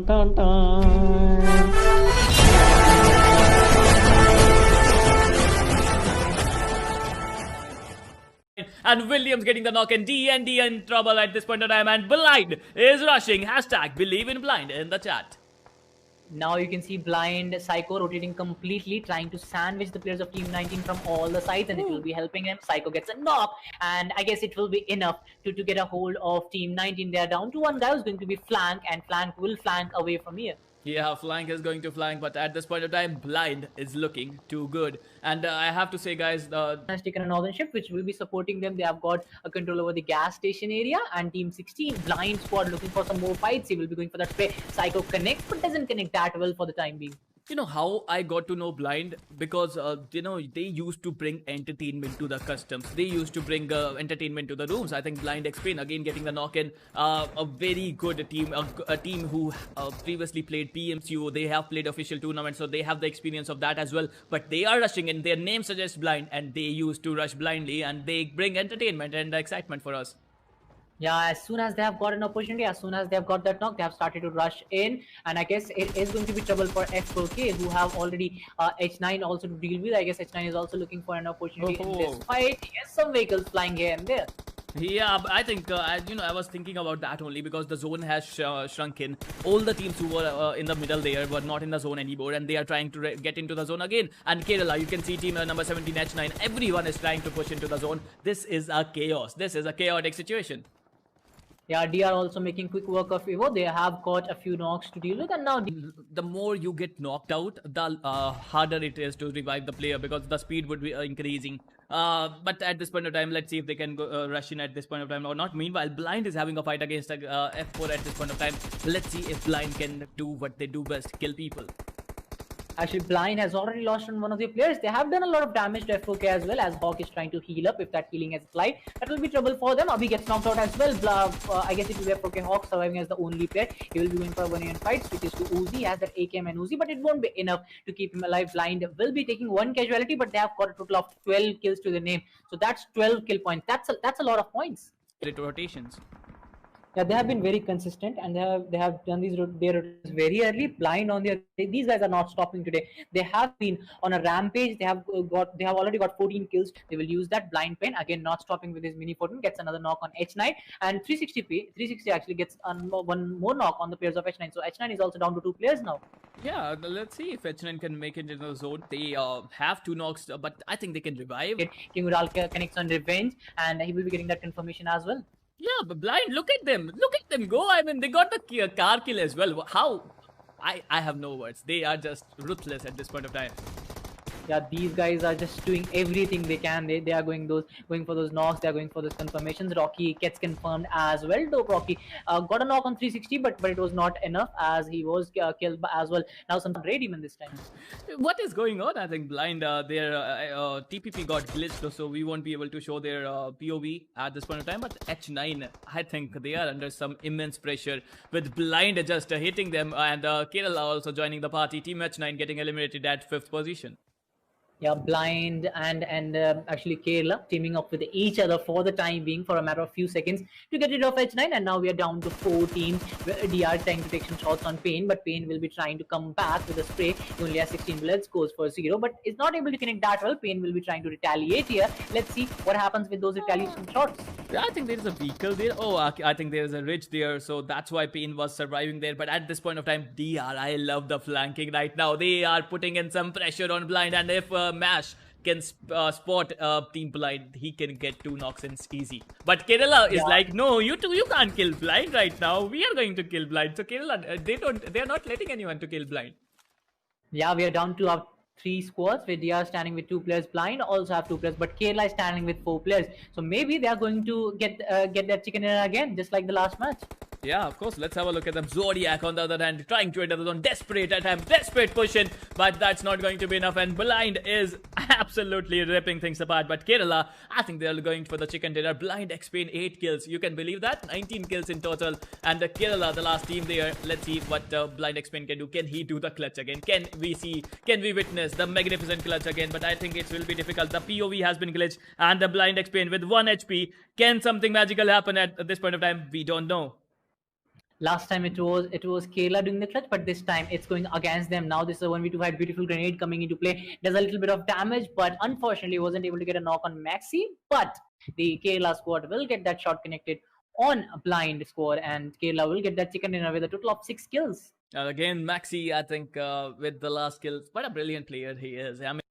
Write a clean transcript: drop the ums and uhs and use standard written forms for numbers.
Dun, dun. And Williams getting the knock, and DND in trouble at this point of time, and Blind is rushing. Hashtag believe in Blind in the chat. Now you can see Blind Psycho rotating completely, trying to sandwich the players of Team 19 from all the sides, and it will be helping him. Psycho gets a knock, and I guess it will be enough to get a hold of Team 19. They are down to one guy who's going to be flank, and flank will flank away from here. Yeah, flank is going to flank, but at this point of time, Blind is looking too good. And I have to say, guys, has taken a northern ship which will be supporting them. They have got a control over the gas station area, and Team 16 Blind squad looking for some more fights. He will be going for that spray. Psycho connects but doesn't connect that well for the time being. you know how I got to know Blind? Because they used to bring entertainment to the customs. They used to bring entertainment to the rooms. I think Blind X-Pain again getting the knock in. A very good team, a team who previously played PMCO. They have played official tournaments, so they have the experience of that as well. But they are rushing in. Their name suggests Blind, and they used to rush blindly, and they bring entertainment and excitement for us. Yeah, as soon as they have got an opportunity, as soon as they have got that knock, they have started to rush in. And I guess it is going to be trouble for F4K, who have already H9 also to deal with. I guess H9 is also looking for an opportunity in this fight. Yes, some vehicles flying here and there. Yeah, but I think, I was thinking about that only because the zone has shrunk in. All the teams who were in the middle there were not in the zone anymore, and they are trying to get into the zone again. And Kerala, you can see team number 17 H9, everyone is trying to push into the zone. This is a chaos. This is a chaotic situation. Yeah, DR also making quick work of Evo. They have got a few knocks to deal with, and now the more you get knocked out, the harder it is to revive the player because the speed would be increasing. But at this point of time, let's see if they can go, rush in at this point of time or not. Meanwhile, Blind is having a fight against F4 at this point of time. Let's see if Blind can do what they do best, kill people. Actually, Blind has already lost on one of their players. They have done a lot of damage to F4K as well, as Hawk is trying to heal up. If that healing has applied, that will be trouble for them. Abhi gets knocked out as well. I guess it will be F4K Hawk surviving as the only player. He will be going for a 1v1 fight, switches to Uzi. He has that AKM and Uzi, but it won't be enough to keep him alive. Blind will be taking one casualty, but they have got a total of 12 kills to their name. So that's 12 kill points. That's a lot of points. Rotations. Yeah, they have been very consistent, and they have done their rotations very early. Blind on these guys are not stopping today. They have been on a rampage. They have already got 14 kills. They will use that. Blind Pain again not stopping with his mini 14, gets another knock on H9, and 360 actually gets one more knock on the players of H9. So H9 is also down to 2 players now. Yeah, let's see if H9 can make it into the zone. They have 2 knocks, but I think they can revive. King Ural connects on Revenge, and he will be getting that confirmation as well. Yeah, but Blind, look at them go. I mean, they got the car kill as well. How? I have no words. They are just ruthless at this point of time. Yeah, these guys are just doing everything they can. They are going for those knocks. They are going for those confirmations. Rocky gets confirmed as well. Dope Rocky got a knock on 360, but it was not enough as he was killed as well. Now some raid even this time. What is going on? I think Blind their TPP got glitched, so we won't be able to show their POV at this point of time. But H9, I think they are under some immense pressure with Blind just hitting them, and Kerala also joining the party. Team H9 getting eliminated at 5th position. Yeah, Blind and actually Kerala teaming up with each other for the time being for a matter of few seconds to get rid of H9, and now we are down to 4 teams. DR trying to take some shots on Pain, but Pain will be trying to come back with a spray. He only has 16 bullets, goes for 0, but is not able to connect that well. Pain will be trying to retaliate here. Let's see what happens with those retaliation shots. I think there is a vehicle there. Oh, I think there is a ridge there, so that's why Pain was surviving there. But at this point of time, DR, I love the flanking right now. They are putting in some pressure on Blind, and if Mash can spot Team Blind, he can get 2 knocks in easy. But Kerala is like, no, you can't kill Blind right now. We are going to kill Blind. So Kerala, they are not letting anyone to kill Blind. Yeah, we are down to our 3 squads with DR standing with 2 players. Blind also have 2 players, but Kerala is standing with 4 players. So maybe they are going to get that chicken dinner again, just like the last match. Yeah, of course. Let's have a look at them. Zodiac on the other hand, trying to enter the zone. Desperate attempt, desperate push in, but that's not going to be enough. And Blind is absolutely ripping things apart. But Kerala, I think they're going for the chicken dinner. Blind X-Pain 8 kills. You can believe that? 19 kills in total. And Kerala, the last team there. Let's see what Blind X-Pain can do. Can he do the clutch again? Can we witness the magnificent clutch again? But I think it will be difficult. The POV has been glitched. And the Blind X-Pain with 1 HP. Can something magical happen at this point of time? We don't know. Last time it was Kayla doing the clutch, but this time it's going against them. Now this is a 1v2 fight. Beautiful grenade coming into play. Does a little bit of damage, but unfortunately wasn't able to get a knock on Maxi. But the Kayla squad will get that shot connected on a blind score, and Kayla will get that chicken dinner with a total of 6 kills. Again, Maxi, I think with the last kill, what a brilliant player he is. I mean.